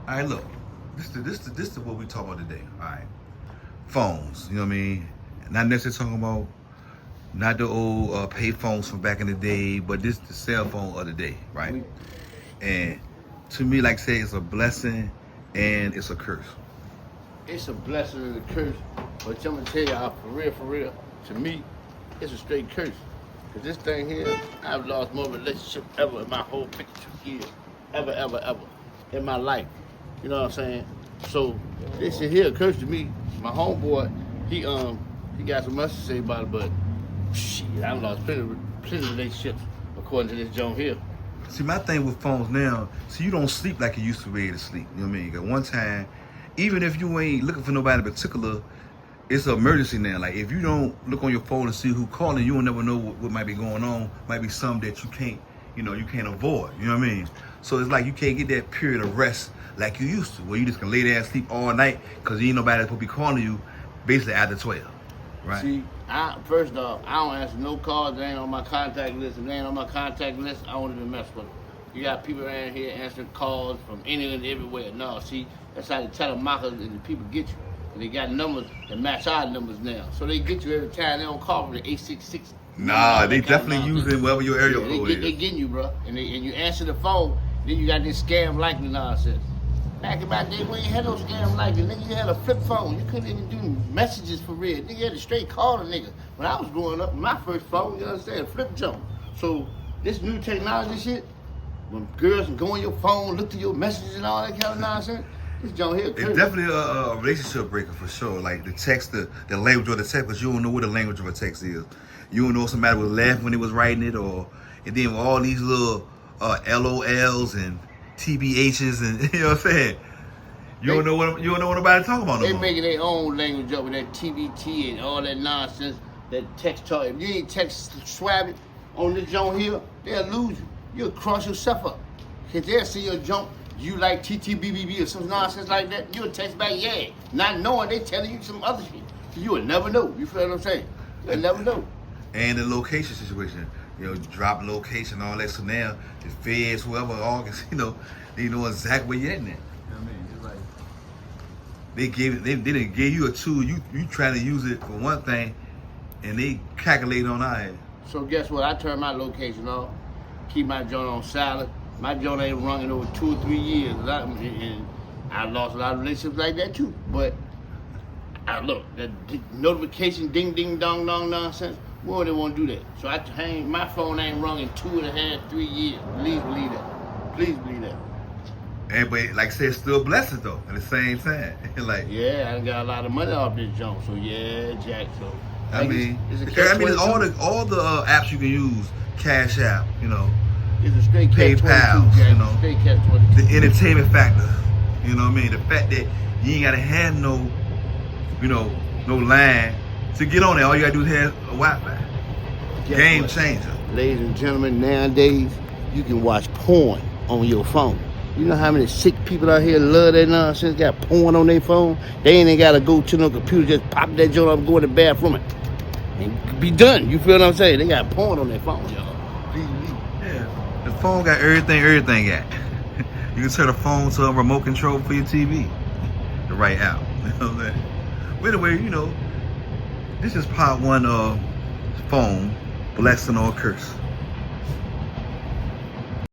All right, look, this is what we talk about today. All right, phones. You know what I mean? Not necessarily talking about not the old pay phones from back in the day, but this the cell phone of the day, right? And to me, like I say, it's a blessing and it's a curse. It's a blessing and a curse, but I'm gonna tell y'all for real, to me, it's a straight curse. Cause this thing here, I've lost more relationship ever in my whole 52 years, ever in my life. You know what I'm saying? So this shit here, a curse to me. My homeboy, he got so much to say about it, but shit, I lost plenty relationships according to this joint here. See, my thing with phones now, see, you don't sleep like you used to be able to sleep. You know what I mean? 'Cause one time, even if you ain't looking for nobody in particular, it's an emergency now. Like, if you don't look on your phone and see who calling, you will never know what might be going on. Might be something that you can't avoid. You know what I mean? So it's like you can't get that period of rest like you used to, where you just can lay there and sleep all night because ain't nobody that's supposed to be calling you basically after 12, right? See, first off, I don't answer no calls that ain't on my contact list. If they ain't on my contact list, I don't even mess with them. You got people around here answering calls from anywhere and everywhere. No, see, that's how the telemarketers and the people get you. And they got numbers that match our numbers now. So they get you every time. They don't call from the 866. Nah, they definitely using whatever your area code is. They getting you, bro. And you answer the phone, then you got this scam likely nonsense. Back in my day, we ain't had no scam like that. Nigga, you had a flip phone. You couldn't even do messages for real. Nigga, you had to straight call the nigga. When I was growing up, my first phone, you understand, flip jump. So this new technology shit, when girls can go on your phone, look through your messages and all that kind of nonsense, this junk here crazy. It's definitely a relationship breaker for sure. Like the text, the language of the text, because you don't know what the language of a text is. You don't know if somebody was laughing when they was writing it, and then with all these little LOLs and TBHs and you know what I'm saying. You don't know what nobody talking about no more. They making their own language up with that TBT and all that nonsense, that text talk. If you ain't text swab it on this joint here, they'll lose you. You'll cross yourself up. Cause they'll see your jump, you like TTBBB or some nonsense like that, you'll text back, yeah. Not knowing they telling you some other shit. So you will never know. You feel what I'm saying? You'll never know. And the location situation, drop location, all that. So now the feds, whoever, August, they know exactly where you're at now. You know what I mean? It's like they didn't give you a tool. You trying to use it for one thing, and they calculate on our end. So guess what? I turned my location off, keep my joint on silent. My joint ain't rung in over 2 or 3 years, and I lost a lot of relationships like that too. But look, the notification, ding, ding, dong, dong nonsense. Boy, they won't do that. So my phone ain't rung in 2.5, 3 years. Please believe that. Please believe that. And but like I said, it's still a blessing though. At the same time, like yeah, I got a lot of money off this junk. So yeah, Jack. So I mean, it's all the apps you can use. Cash App, It's a straight PayPal, straight catch-22. The entertainment factor. You know what I mean? The fact that you ain't gotta have no line to get on there. All you gotta do is have a Wi-Fi. Game changer. Ladies and gentlemen, nowadays you can watch porn on your phone. You know how many sick people out here love that nonsense? Got porn on their phone. They ain't gotta go to no computer, just pop that joint up, go in the bathroom, and be done. You feel what I'm saying? They got porn on their phone, y'all. Yeah, the phone got everything got. You can turn the phone to a remote control for your TV. The right app. You know what I'm saying? Well, anyway, this is part 1 of phone, blessing or curse.